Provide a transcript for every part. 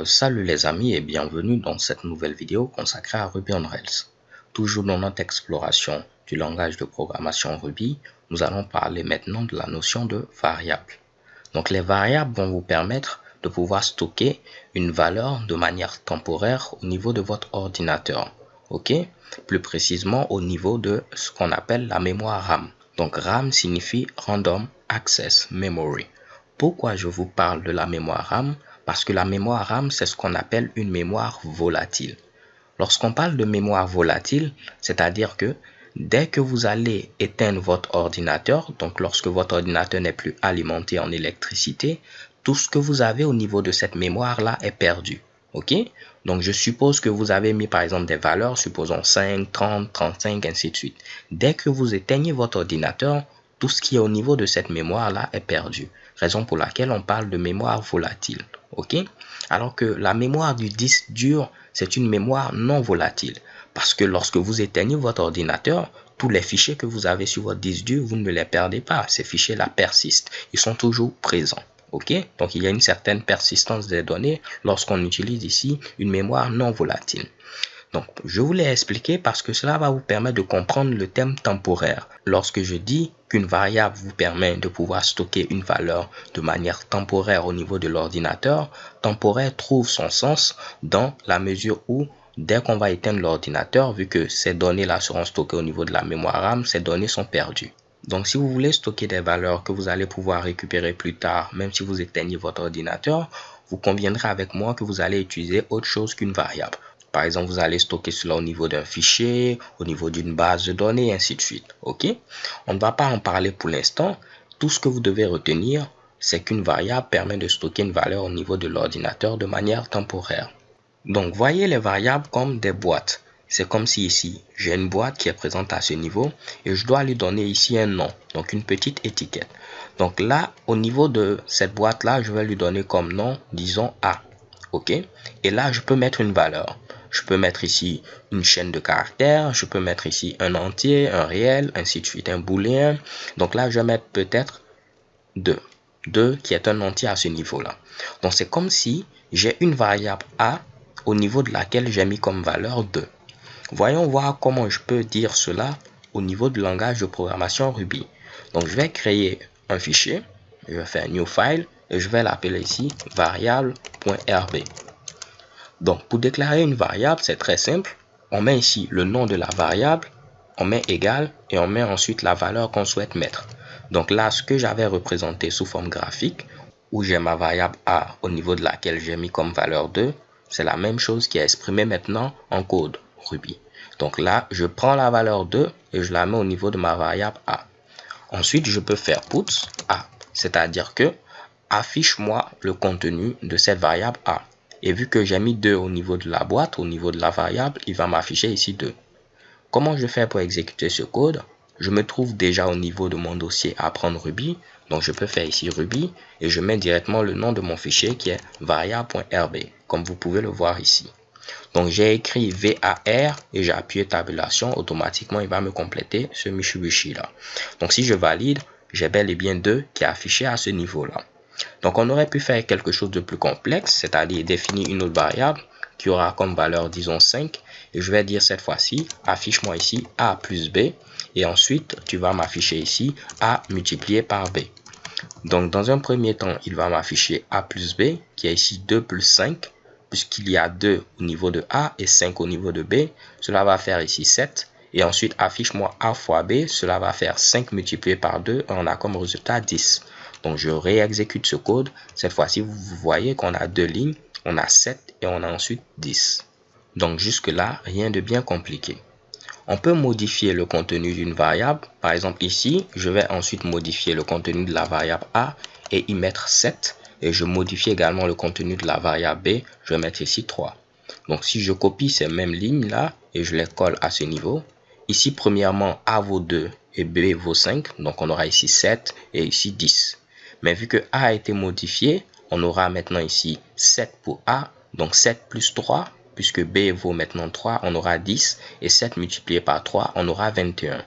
Salut les amis et bienvenue dans cette nouvelle vidéo consacrée à Ruby on Rails. Toujours dans notre exploration du langage de programmation Ruby, nous allons parler maintenant de la notion de variable. Donc les variables vont vous permettre de pouvoir stocker une valeur de manière temporaire au niveau de votre ordinateur. Ok? Plus précisément au niveau de ce qu'on appelle la mémoire RAM. Donc RAM signifie Random Access Memory. Pourquoi je vous parle de la mémoire RAM? Parce que la mémoire RAM, c'est ce qu'on appelle une mémoire volatile. Lorsqu'on parle de mémoire volatile, c'est-à-dire que dès que vous allez éteindre votre ordinateur, donc lorsque votre ordinateur n'est plus alimenté en électricité, tout ce que vous avez au niveau de cette mémoire-là est perdu. Ok? Donc je suppose que vous avez mis par exemple des valeurs, supposons 5, 30, 35, ainsi de suite. Dès que vous éteignez votre ordinateur, tout ce qui est au niveau de cette mémoire-là est perdu. Raison pour laquelle on parle de mémoire volatile. Ok? Alors que la mémoire du disque dur, c'est une mémoire non volatile. Parce que lorsque vous éteignez votre ordinateur, tous les fichiers que vous avez sur votre disque dur, vous ne les perdez pas. Ces fichiers-là persistent. Ils sont toujours présents. Ok? Donc, il y a une certaine persistance des données lorsqu'on utilise ici une mémoire non volatile. Donc, je vous l'ai expliqué parce que cela va vous permettre de comprendre le thème temporaire. Lorsque je dis qu'une variable vous permet de pouvoir stocker une valeur de manière temporaire au niveau de l'ordinateur, temporaire trouve son sens dans la mesure où dès qu'on va éteindre l'ordinateur, vu que ces données-là seront stockées au niveau de la mémoire RAM, ces données sont perdues. Donc, si vous voulez stocker des valeurs que vous allez pouvoir récupérer plus tard, même si vous éteignez votre ordinateur, vous conviendrez avec moi que vous allez utiliser autre chose qu'une variable. Par exemple, vous allez stocker cela au niveau d'un fichier, au niveau d'une base de données, et ainsi de suite. Ok? On ne va pas en parler pour l'instant. Tout ce que vous devez retenir, c'est qu'une variable permet de stocker une valeur au niveau de l'ordinateur de manière temporaire. Donc, voyez les variables comme des boîtes. C'est comme si ici, j'ai une boîte qui est présente à ce niveau et je dois lui donner ici un nom, donc une petite étiquette. Donc là, au niveau de cette boîte-là, je vais lui donner comme nom, disons A. Ok? Et là, je peux mettre une valeur. Je peux mettre ici une chaîne de caractères, je peux mettre ici un entier, un réel, ainsi de suite, un booléen. Donc là, je vais mettre peut-être 2. 2 qui est un entier à ce niveau-là. Donc c'est comme si j'ai une variable A au niveau de laquelle j'ai mis comme valeur 2. Voyons voir comment je peux dire cela au niveau du langage de programmation Ruby. Donc je vais créer un fichier, je vais faire new file et je vais l'appeler ici variable.rb. Donc, pour déclarer une variable, c'est très simple. On met ici le nom de la variable, on met égal et on met ensuite la valeur qu'on souhaite mettre. Donc là, ce que j'avais représenté sous forme graphique, où j'ai ma variable A au niveau de laquelle j'ai mis comme valeur 2, c'est la même chose qui est exprimée maintenant en code Ruby. Donc là, je prends la valeur 2 et je la mets au niveau de ma variable A. Ensuite, je peux faire puts A, c'est-à-dire que affiche-moi le contenu de cette variable A. Et vu que j'ai mis 2 au niveau de la boîte, au niveau de la variable, il va m'afficher ici 2. Comment je fais pour exécuter ce code? Je me trouve déjà au niveau de mon dossier apprendre Ruby. Donc je peux faire ici Ruby et je mets directement le nom de mon fichier qui est variable.rb, comme vous pouvez le voir ici. Donc j'ai écrit VAR et j'ai appuyé tabulation. Automatiquement, il va me compléter ce Mitsubishi là. Donc si je valide, j'ai bel et bien 2 qui est affiché à ce niveau-là. Donc, on aurait pu faire quelque chose de plus complexe, c'est-à-dire définir une autre variable qui aura comme valeur, disons, 5. Et je vais dire cette fois-ci, affiche-moi ici A plus B. Et ensuite, tu vas m'afficher ici A multiplié par B. Donc, dans un premier temps, il va m'afficher A plus B, qui est ici 2 plus 5, puisqu'il y a 2 au niveau de A et 5 au niveau de B. Cela va faire ici 7. Et ensuite, affiche-moi A fois B, cela va faire 5 multiplié par 2, et on a comme résultat 10. Donc, je réexécute ce code. Cette fois-ci, vous voyez qu'on a 2 lignes, on a 7 et on a ensuite 10. Donc, jusque-là, rien de bien compliqué. On peut modifier le contenu d'une variable. Par exemple, ici, je vais ensuite modifier le contenu de la variable A et y mettre 7. Et je modifie également le contenu de la variable B. Je vais mettre ici 3. Donc, si je copie ces mêmes lignes-là et je les colle à ce niveau, ici, premièrement, A vaut 2 et B vaut 5. Donc, on aura ici 7 et ici 10. Mais vu que A a été modifié, on aura maintenant ici 7 pour A, donc 7 plus 3, puisque B vaut maintenant 3, on aura 10, et 7 multiplié par 3, on aura 21.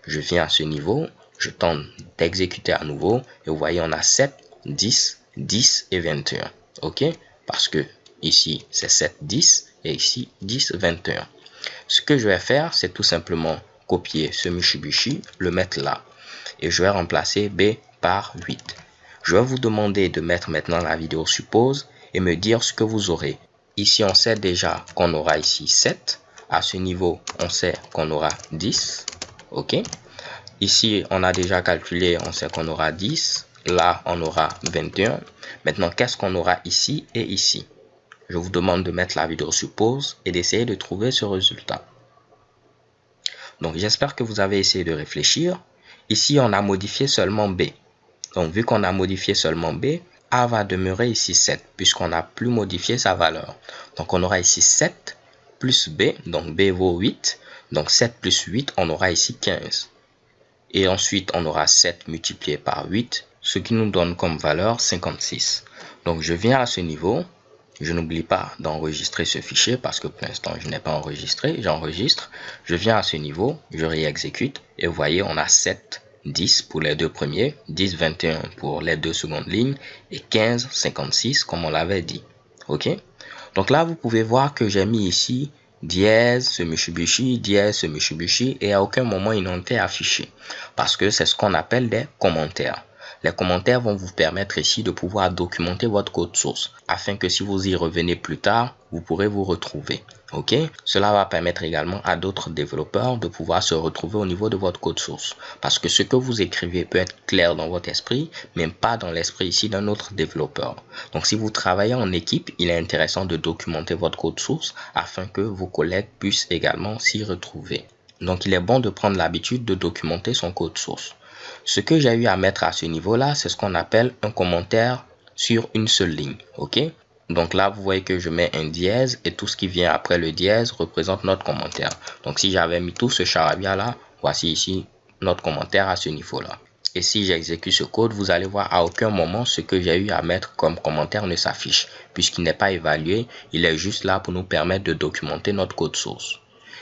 Je viens à ce niveau, je tente d'exécuter à nouveau, et vous voyez, on a 7, 10, 10 et 21. Ok? Parce que Ici, c'est 7, 10 et ici, 10, 21. Ce que je vais faire, c'est tout simplement copier ce Mitsubishi, le mettre là. Et je vais remplacer B par 8. Je vais vous demander de mettre maintenant la vidéo sur pause et me dire ce que vous aurez. Ici, on sait déjà qu'on aura ici 7. À ce niveau, on sait qu'on aura 10. OK. Ici, on a déjà calculé, on sait qu'on aura 10. Là, on aura 21. Maintenant, qu'est-ce qu'on aura ici et ici? Je vous demande de mettre la vidéo sur pause et d'essayer de trouver ce résultat. Donc, j'espère que vous avez essayé de réfléchir. Ici, on a modifié seulement B. Donc, vu qu'on a modifié seulement B, A va demeurer ici 7, puisqu'on n'a plus modifié sa valeur. Donc, on aura ici 7 plus B, donc B vaut 8. Donc, 7 plus 8, on aura ici 15. Et ensuite, on aura 7 multiplié par 8, ce qui nous donne comme valeur 56. Donc, je viens à ce niveau. Je n'oublie pas d'enregistrer ce fichier parce que pour l'instant, je n'ai pas enregistré. J'enregistre. Je viens à ce niveau, je réexécute. Et vous voyez, on a 7, 10 pour les deux premiers, 10, 21 pour les deux secondes lignes et 15, 56 comme on l'avait dit. OK? Donc là, vous pouvez voir que j'ai mis ici dièse, ce Mitsubishi, dièse, ce Mitsubishi et à aucun moment ils n'ont été affichés parce que c'est ce qu'on appelle des commentaires. Les commentaires vont vous permettre ici de pouvoir documenter votre code source afin que si vous y revenez plus tard, vous pourrez vous retrouver. OK? Cela va permettre également à d'autres développeurs de pouvoir se retrouver au niveau de votre code source. Parce que ce que vous écrivez peut être clair dans votre esprit, mais pas dans l'esprit ici d'un autre développeur. Donc, si vous travaillez en équipe, il est intéressant de documenter votre code source afin que vos collègues puissent également s'y retrouver. Donc, il est bon de prendre l'habitude de documenter son code source. Ce que j'ai eu à mettre à ce niveau-là, c'est ce qu'on appelle un commentaire sur une seule ligne. OK? Donc là, vous voyez que je mets un dièse et tout ce qui vient après le dièse représente notre commentaire. Donc si j'avais mis tout ce charabia-là, voici ici notre commentaire à ce niveau-là. Et si j'exécute ce code, vous allez voir à aucun moment ce que j'ai eu à mettre comme commentaire ne s'affiche. Puisqu'il n'est pas évalué, il est juste là pour nous permettre de documenter notre code source.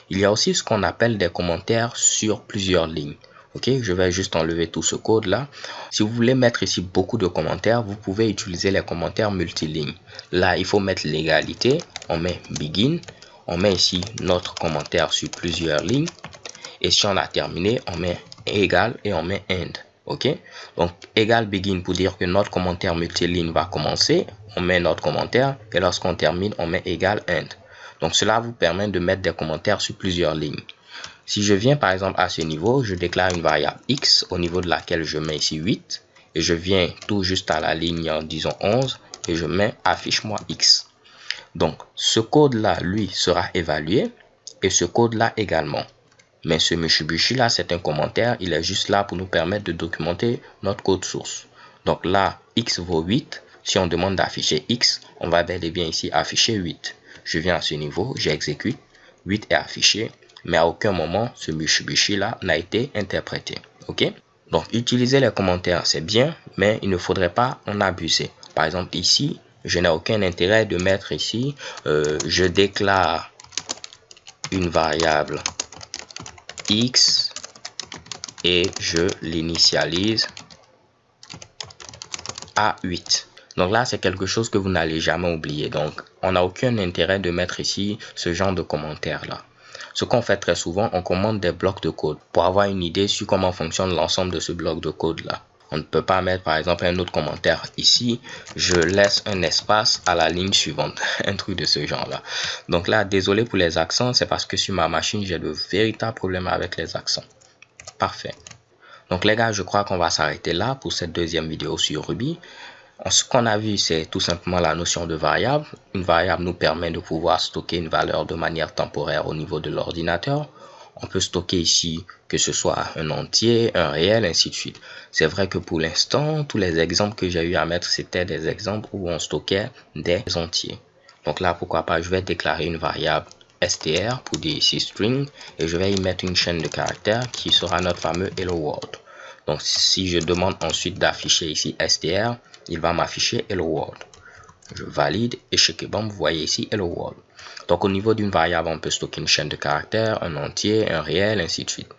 Il y a aussi ce qu'on appelle des commentaires sur plusieurs lignes. Ok, je vais juste enlever tout ce code là. Si vous voulez mettre ici beaucoup de commentaires, vous pouvez utiliser les commentaires multilignes. Là, il faut mettre l'égalité. On met begin. On met ici notre commentaire sur plusieurs lignes. Et si on a terminé, on met égal et on met end. Ok, donc égal begin pour dire que notre commentaire multiligne va commencer. On met notre commentaire et lorsqu'on termine, on met égal end. Donc cela vous permet de mettre des commentaires sur plusieurs lignes. Si je viens par exemple à ce niveau, je déclare une variable x au niveau de laquelle je mets ici 8 et je viens tout juste à la ligne disons 11 et je mets affiche-moi x. Donc ce code là lui sera évalué et ce code là également. Mais ce Mitsubishi là c'est un commentaire, il est juste là pour nous permettre de documenter notre code source. Donc là x vaut 8, si on demande d'afficher x, on va bel et bien ici afficher 8. Je viens à ce niveau, j'exécute, 8 est affiché. Mais à aucun moment, ce Mitsubishi là n'a été interprété. OK? Donc, utiliser les commentaires, c'est bien, mais il ne faudrait pas en abuser. Par exemple, ici, je n'ai aucun intérêt de mettre ici, je déclare une variable x et je l'initialise à 8. Donc là, c'est quelque chose que vous n'allez jamais oublier. Donc, on n'a aucun intérêt de mettre ici ce genre de commentaires là. Ce qu'on fait très souvent, on commande des blocs de code pour avoir une idée sur comment fonctionne l'ensemble de ce bloc de code là. On ne peut pas mettre par exemple un autre commentaire ici. Je laisse un espace à la ligne suivante. Un truc de ce genre là. Donc là, désolé pour les accents. C'est parce que sur ma machine, j'ai de véritables problèmes avec les accents. Parfait. Donc les gars, je crois qu'on va s'arrêter là pour cette deuxième vidéo sur Ruby. Ce qu'on a vu, c'est tout simplement la notion de variable. Une variable nous permet de pouvoir stocker une valeur de manière temporaire au niveau de l'ordinateur. On peut stocker ici que ce soit un entier, un réel, ainsi de suite. C'est vrai que pour l'instant, tous les exemples que j'ai eu à mettre, c'était des exemples où on stockait des entiers. Donc là, pourquoi pas, je vais déclarer une variable str pour dire ici string et je vais y mettre une chaîne de caractères qui sera notre fameux hello world. Donc si je demande ensuite d'afficher ici str, il va m'afficher hello world. Je valide et check bon, vous voyez ici hello world. Donc au niveau d'une variable, on peut stocker une chaîne de caractères, un entier, un réel, ainsi de suite.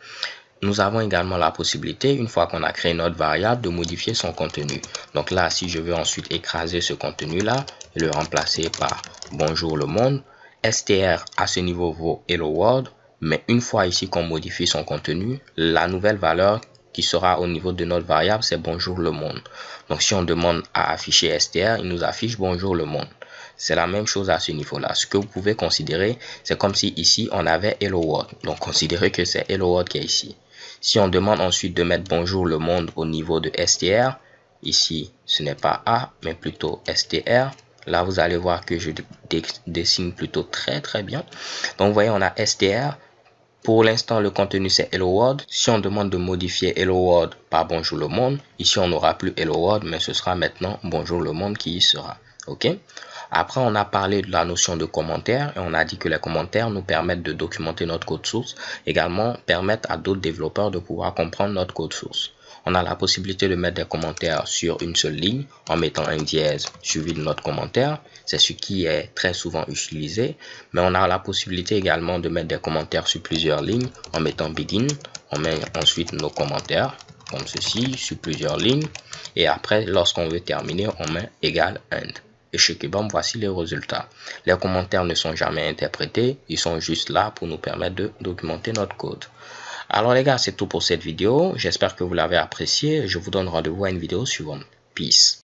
nous avons également la possibilité, une fois qu'on a créé notre variable, de modifier son contenu. Donc là, si je veux ensuite écraser ce contenu-là et le remplacer par bonjour le monde, str à ce niveau vaut hello world, mais une fois ici qu'on modifie son contenu, la nouvelle valeur qui sera au niveau de notre variable, c'est bonjour le monde. Donc si on demande à afficher str, il nous affiche bonjour le monde. C'est la même chose à ce niveau-là. Ce que vous pouvez considérer, c'est comme si ici, on avait hello world. Donc, considérez que c'est hello world qui est ici. Si on demande ensuite de mettre bonjour le monde au niveau de str, ici, ce n'est pas A, mais plutôt str. Là, vous allez voir que je dessine plutôt très bien. Donc, vous voyez, on a str. Pour l'instant, le contenu, c'est hello world. Si on demande de modifier hello world par bonjour le monde, ici, on n'aura plus hello world, mais ce sera maintenant bonjour le monde qui y sera. OK? Après, on a parlé de la notion de commentaire et on a dit que les commentaires nous permettent de documenter notre code source, également permettent à d'autres développeurs de pouvoir comprendre notre code source. On a la possibilité de mettre des commentaires sur une seule ligne en mettant un dièse suivi de notre commentaire. C'est ce qui est très souvent utilisé, mais on a la possibilité également de mettre des commentaires sur plusieurs lignes en mettant begin. On met ensuite nos commentaires comme ceci sur plusieurs lignes et après, lorsqu'on veut terminer, on met égal end. Et chez Kibom, voici les résultats. Les commentaires ne sont jamais interprétés, ils sont juste là pour nous permettre de documenter notre code. Alors les gars, c'est tout pour cette vidéo. J'espère que vous l'avez apprécié. Je vous donne rendez-vous à une vidéo suivante. Peace.